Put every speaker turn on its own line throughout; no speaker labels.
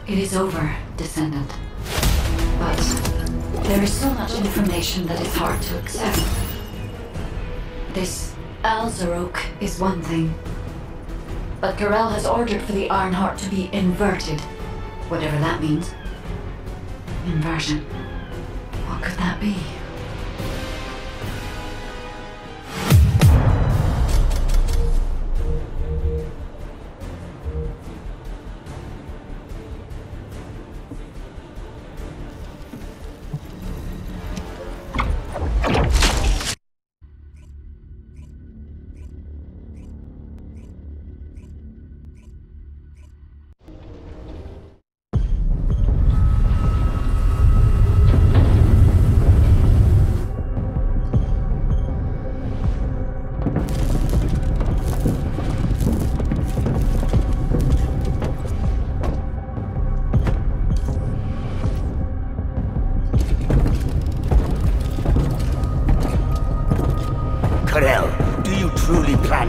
It is over, Descendant. But there is so much information that is hard to accept. This Alzarok is one thing. But Corel has ordered for the Ironheart to be inverted. Whatever that means. Inversion. What could that be?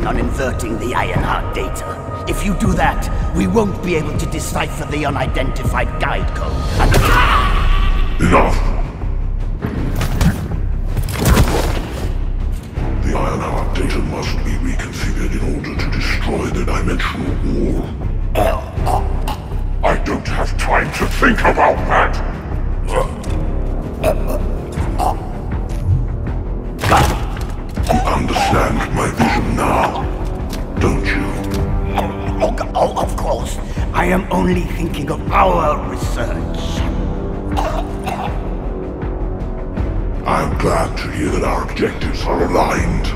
On inverting the Ironheart data. If you do that, we won't be able to decipher the unidentified guide code.
Enough! The Ironheart data must be reconfigured in order to destroy the dimensional wall. I don't have time to think about that! You understand my vision now, don't you?
Oh, of course. I am only thinking of our research.
I'm glad to hear that our objectives are aligned.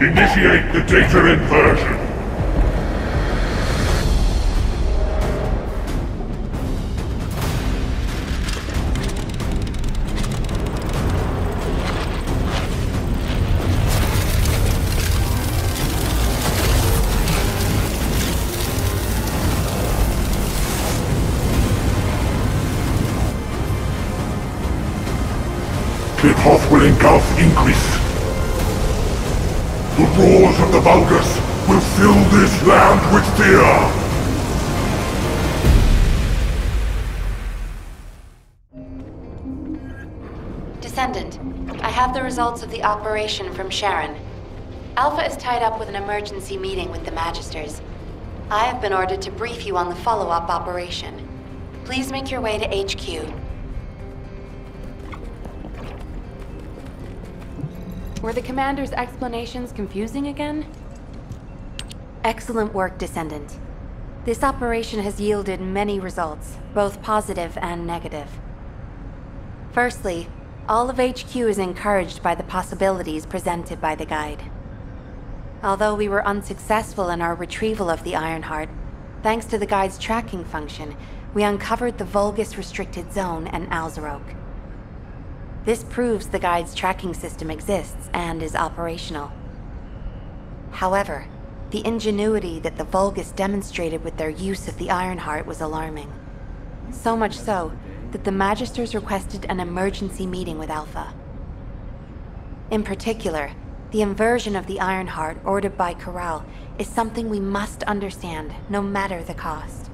Initiate the data inversion. The path will engulf Increase. The roars of the Vulgus will fill this land with fear!
Descendant, I have the results of the operation from Sharon. Alpha is tied up with an emergency meeting with the Magisters. I have been ordered to brief you on the follow-up operation. Please make your way to HQ. Were the Commander's explanations confusing again? Excellent work, Descendant. This operation has yielded many results, both positive and negative. Firstly, all of HQ is encouraged by the possibilities presented by the Guide. Although we were unsuccessful in our retrieval of the Ironheart, thanks to the Guide's tracking function, we uncovered the Vulgus Restricted Zone and Alzarok. This proves the Guide's tracking system exists and is operational. However, the ingenuity that the Vulgus demonstrated with their use of the Ironheart was alarming. So much so, that the Magisters requested an emergency meeting with Alpha. In particular, the inversion of the Ironheart ordered by Corel is something we must understand, no matter the cost.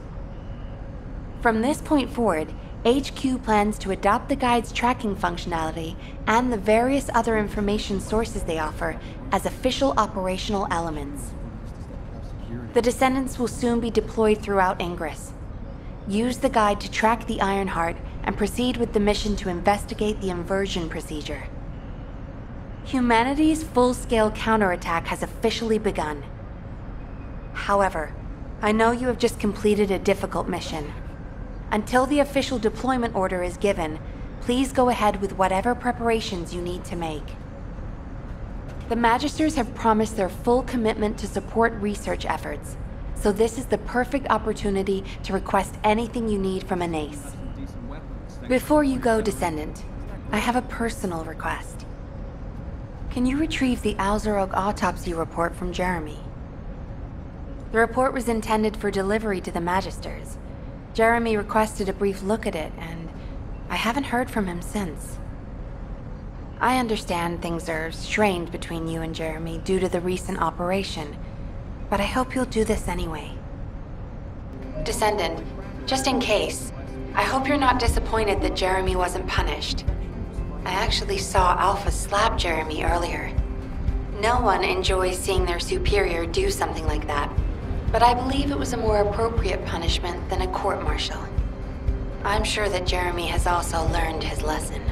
From this point forward, HQ plans to adopt the Guide's tracking functionality and the various other information sources they offer as official operational elements. The Descendants will soon be deployed throughout Ingress. Use the Guide to track the Ironheart and proceed with the mission to investigate the inversion procedure. Humanity's full-scale counterattack has officially begun. However, I know you have just completed a difficult mission. Until the official deployment order is given, please go ahead with whatever preparations you need to make. The Magisters have promised their full commitment to support research efforts, so this is the perfect opportunity to request anything you need from an ace. Before you go, Descendant, I have a personal request. Can you retrieve the Alzarok autopsy report from Jeremy? The report was intended for delivery to the Magisters. Jeremy requested a brief look at it, and I haven't heard from him since. I understand things are strained between you and Jeremy due to the recent operation, but I hope you'll do this anyway. Descendant, just in case, I hope you're not disappointed that Jeremy wasn't punished. I actually saw Alpha slap Jeremy earlier. No one enjoys seeing their superior do something like that, but I believe it was a more appropriate punishment than a court-martial. I'm sure that Jeremy has also learned his lesson.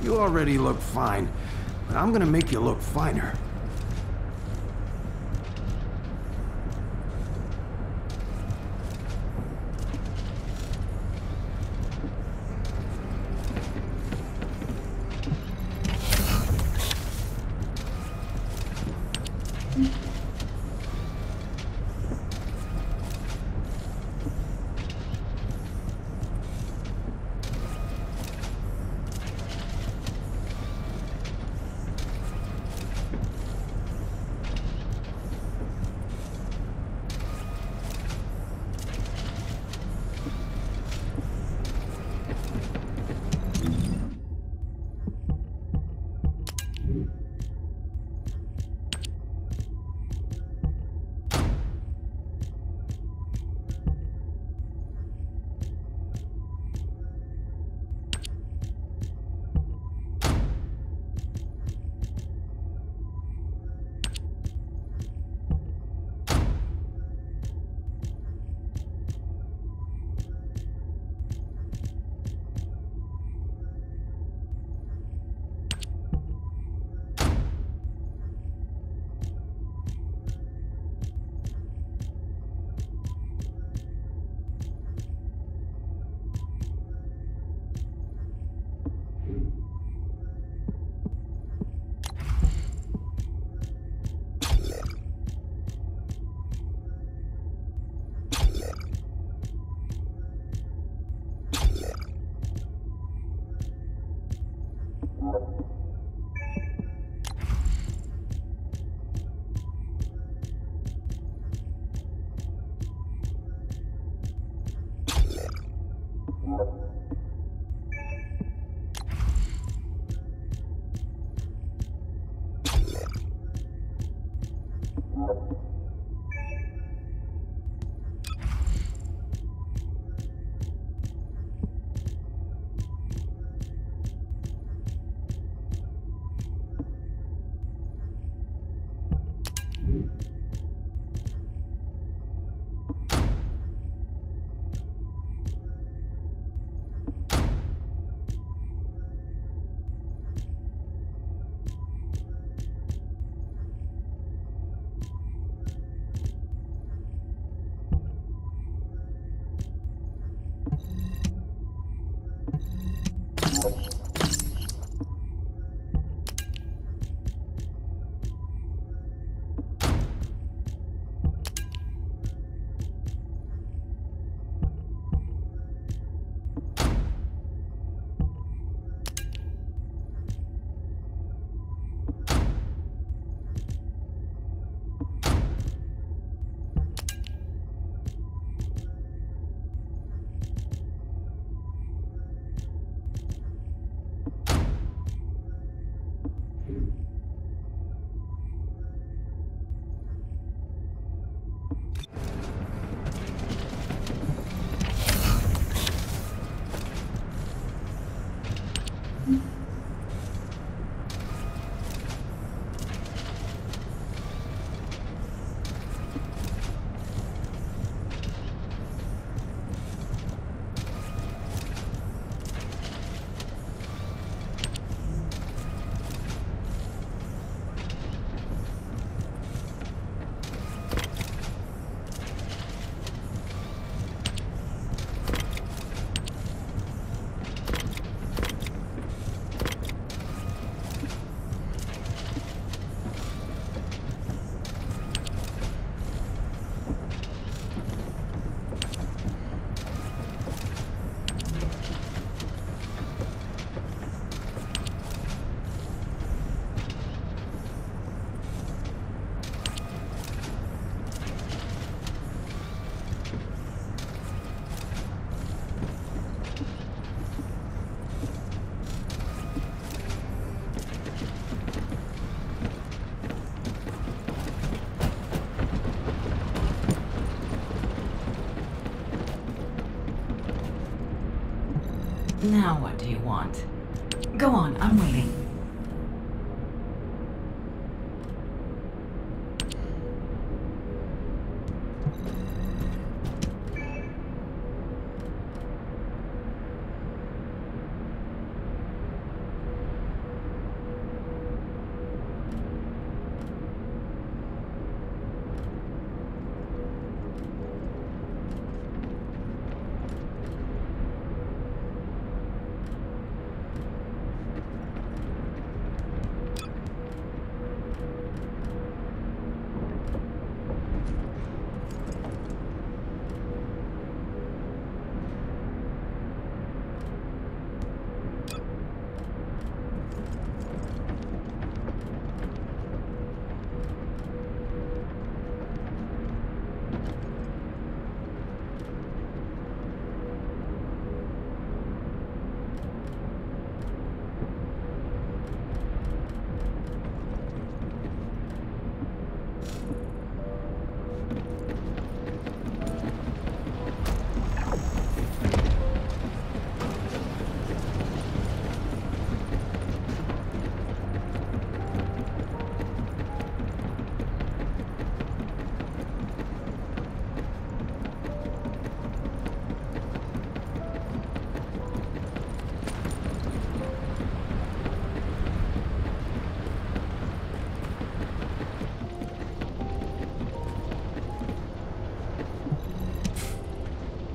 You already look fine, but I'm gonna make you look finer.
Now what do you want? Go on, I'm waiting.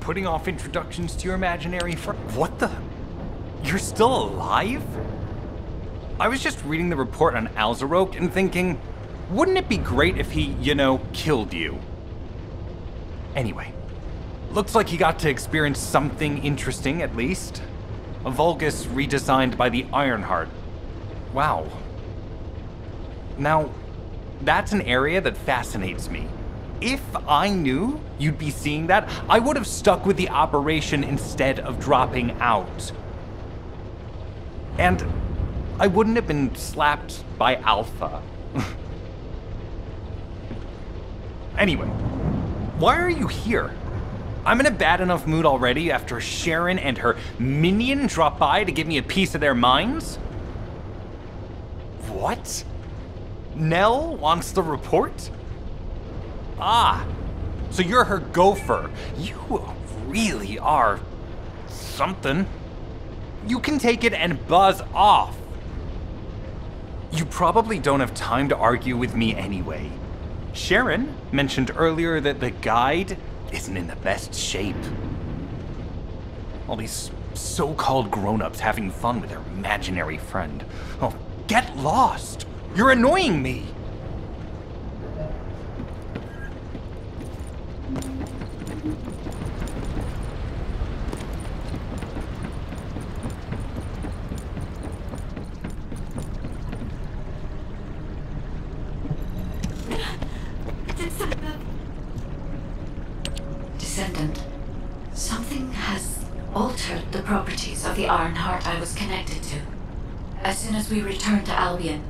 Putting off introductions to your imaginary friend. What the? You're still alive? I was just reading the report on Alzarok and thinking, wouldn't it be great if he, killed you? Anyway, looks like he got to experience something interesting at least. A Vulgus redesigned by the Ironheart. Wow. Now, that's an area that fascinates me. If I knew you'd be seeing that, I would have stuck with the operation instead of dropping out. And I wouldn't have been slapped by Alpha. Anyway, why are you here? I'm in a bad enough mood already after Sharon and her minion drop by to give me a piece of their minds? What? Nell wants the report? Ah, so you're her gopher. You really are something. You can take it and buzz off. You probably don't have time to argue with me anyway. Sharon mentioned earlier that the guide isn't in the best shape. All these so-called grown-ups having fun with their imaginary friend. Oh, get lost! You're annoying me!
Descendant, something has altered the properties of the Ironheart I was connected to. As soon as we returned to Albion,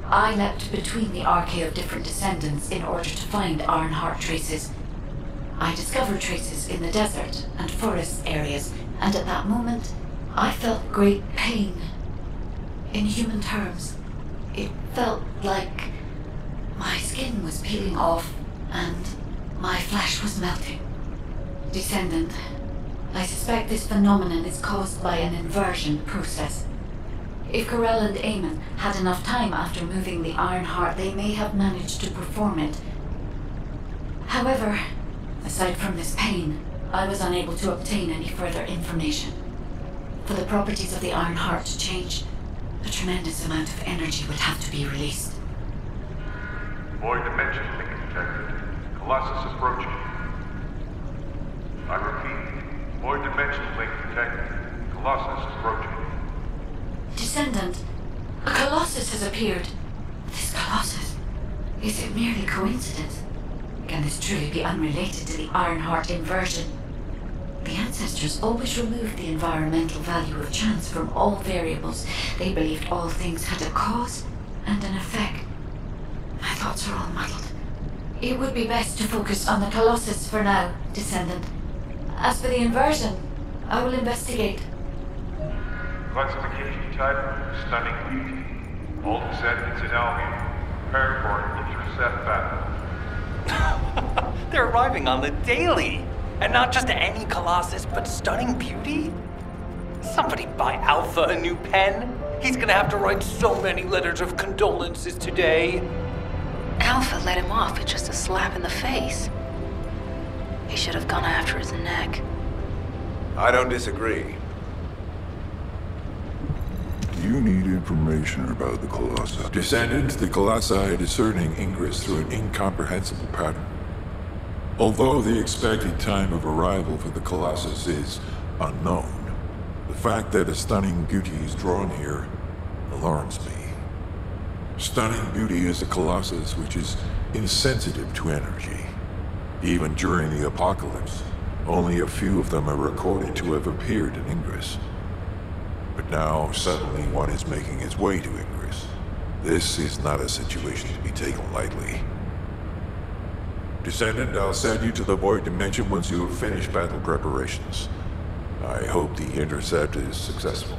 I leapt between the arcade of different Descendants in order to find Ironheart traces. I discovered traces in the desert and forest areas, and at that moment, I felt great pain. In human terms, it felt like my skin was peeling off and my flesh was melting. Descendant, I suspect this phenomenon is caused by an inversion process. If Corell and Eamon had enough time after moving the Ironheart, they may have managed to perform it. However, aside from this pain, I was unable to obtain any further information. For the properties of the Ironheart to change, a tremendous amount of energy would have to be released.
Void dimension link detected. Colossus approaching. I repeat, void dimension link detected. Colossus approaching.
Descendant, a Colossus has appeared. This Colossus, is it merely coincidence? Can this truly be unrelated to the Ironheart inversion? The ancestors always removed the environmental value of chance from all variables. They believed all things had a cause and an effect. My thoughts are all muddled. It would be best to focus on the Colossus for now, Descendant. As for the inversion, I will investigate.
Classification type, stunning beauty. All Descendants in Albion. Prepare for an intercept battle.
They're arriving on the daily! And not just any Colossus, but stunning beauty? Somebody buy Alpha a new pen? He's gonna have to write so many letters of condolences today.
Alpha let him off with just a slap in the face. He should have gone after his neck.
I don't disagree.
You need information about the Colossus. Descendants, the Colossi are discerning ingress through an incomprehensible pattern. Although the expected time of arrival for the Colossus is unknown, the fact that a stunning beauty is drawn here alarms me. Stunning beauty is a Colossus which is insensitive to energy. Even during the apocalypse, only a few of them are recorded to have appeared in Ingress. But now, suddenly one is making its way to Ingress. This is not a situation to be taken lightly. Descendant, I'll send you to the Void Dimension once you have finished battle preparations. I hope the intercept is successful.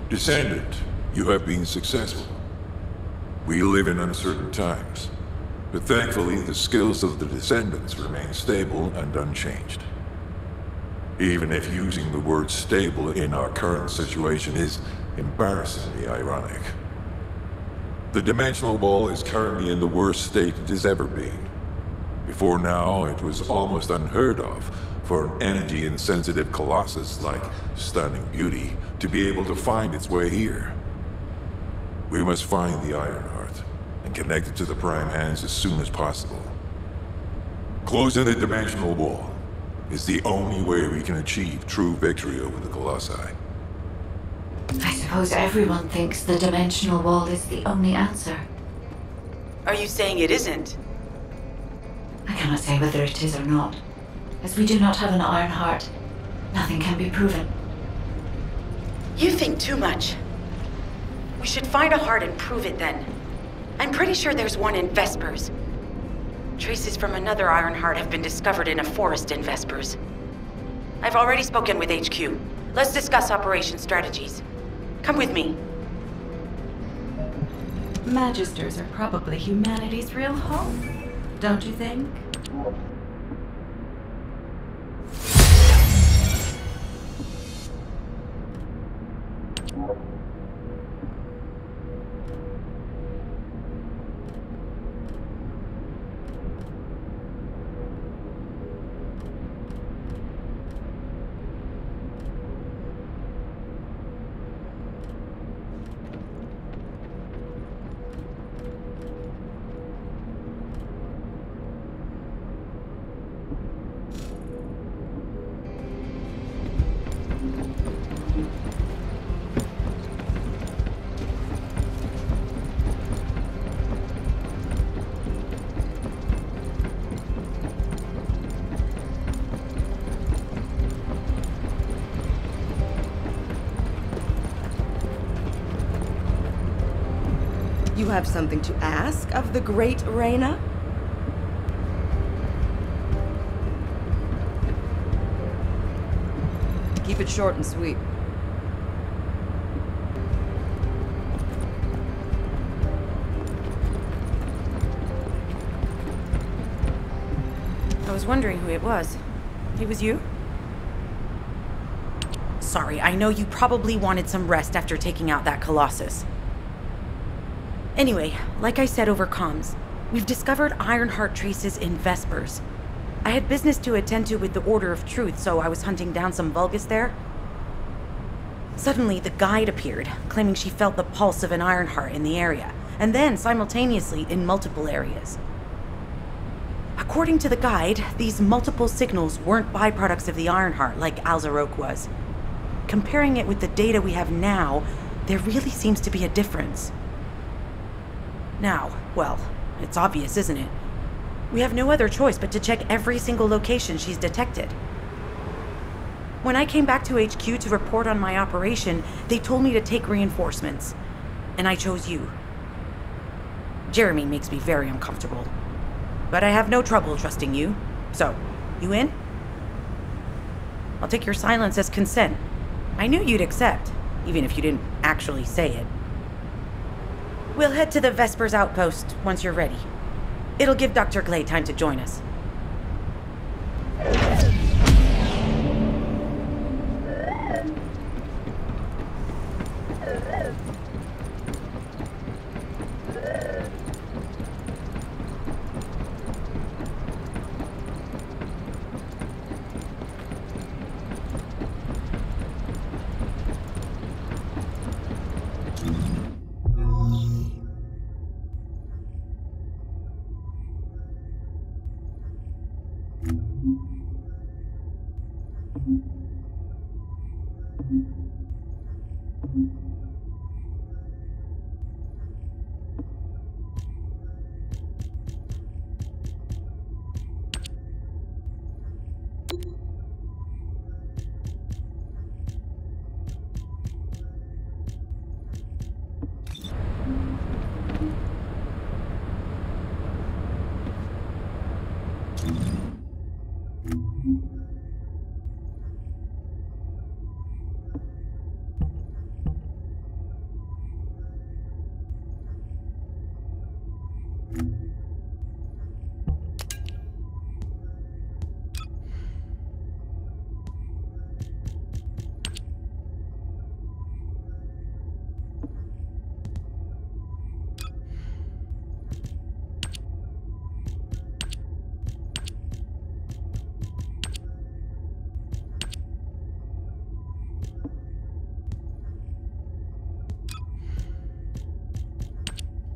Descendant, you have been successful. We live in uncertain times, but thankfully the skills of the Descendants remain stable and unchanged. Even if using the word stable in our current situation is embarrassingly ironic. The dimensional wall is currently in the worst state it has ever been. Before now, it was almost unheard of for an energy-insensitive colossus like Stunning Beauty to be able to find its way here. We must find the Ironheart and connect it to the Prime Hands as soon as possible. Closing the dimensional wall is the only way we can achieve true victory over the Colossi.
I suppose everyone thinks the dimensional wall is the only answer.
Are you saying it isn't?
I cannot say whether it is or not. As we do not have an Ironheart, nothing can be proven.
You think too much. We should find a heart and prove it then. I'm pretty sure there's one in Vespers. Traces from another Ironheart have been discovered in a forest in Vespers. I've already spoken with HQ. Let's discuss operation strategies. Come with me.
Magisters are probably humanity's real home, don't you think?
You have something to ask of the great Reyna? Keep it short and sweet.
I was wondering who it was. It was you? Sorry, I know you probably wanted some rest after taking out that Colossus. Anyway, like I said over comms, we've discovered Ironheart traces in Vespers. I had business to attend to with the Order of Truth, so I was hunting down some Vulgus there. Suddenly, the guide appeared, claiming she felt the pulse of an Ironheart in the area, and then simultaneously in multiple areas. According to the guide, these multiple signals weren't byproducts of the Ironheart like Alzaroke was. Comparing it with the data we have now, there really seems to be a difference. Now, well, it's obvious, isn't it? We have no other choice but to check every single location she's detected. When I came back to HQ to report on my operation, they told me to take reinforcements, and I chose you. Jeremy makes me very uncomfortable, but I have no trouble trusting you. So, you in? I'll take your silence as consent. I knew you'd accept, even if you didn't actually say it. We'll head to the Vespers outpost once you're ready. It'll give Dr. Glade time to join us.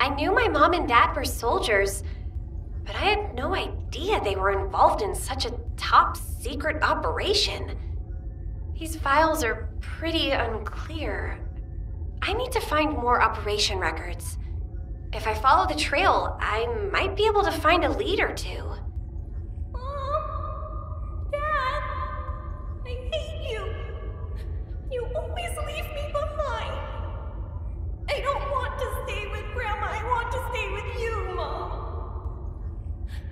I knew my mom and dad were soldiers, but I had no idea they were involved in such a top-secret operation. These files are pretty unclear. I need to find more operation records. If I follow the trail, I might be able to find a lead or two.
Mom! Dad! I hate you! You always leave me behind! I don't want to stay with Grandma, I want to stay with you, Mom!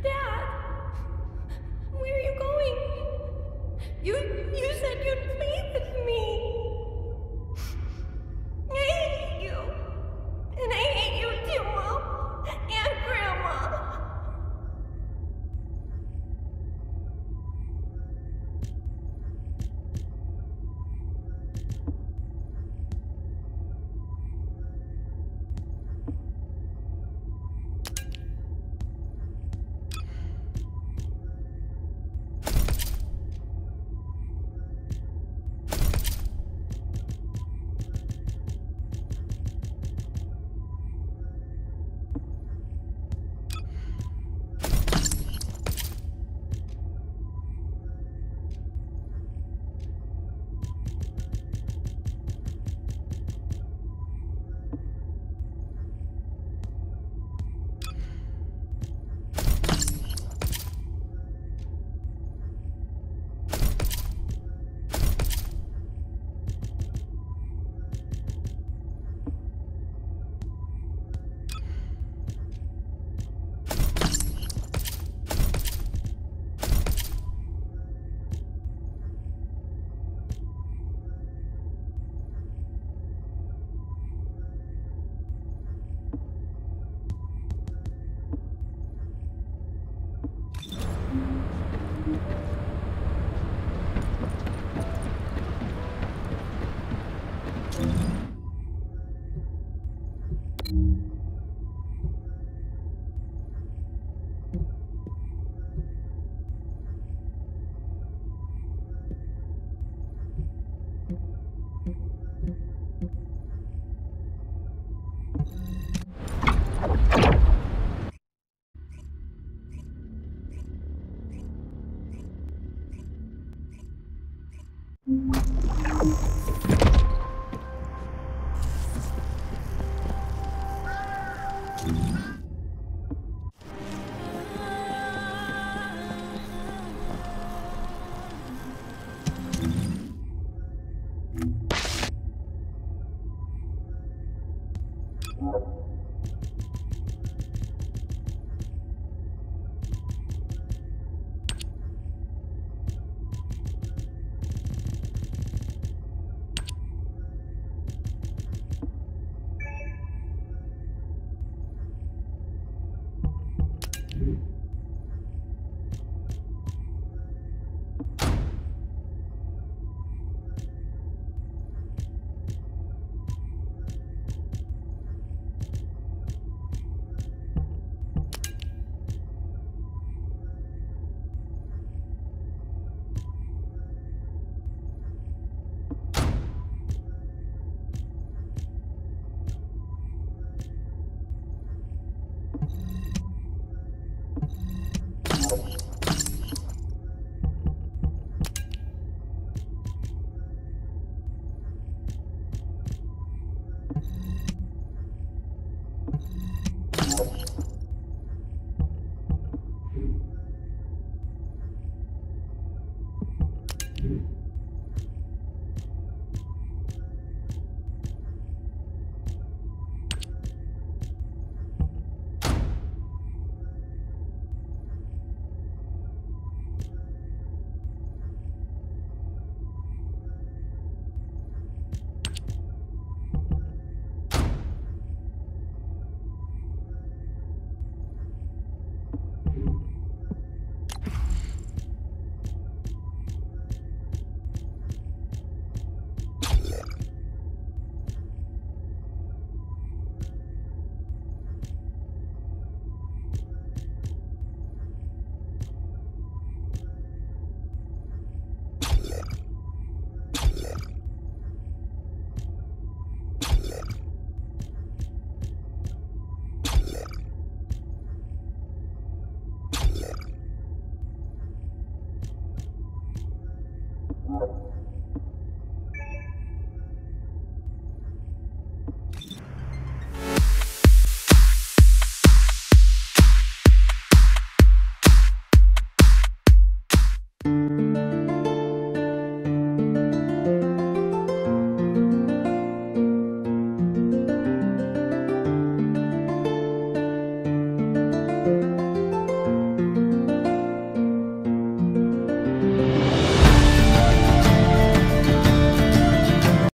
Dad! Where are you going? You said you'd play with me! I hate you! And I hate you too, Mom! And Grandma!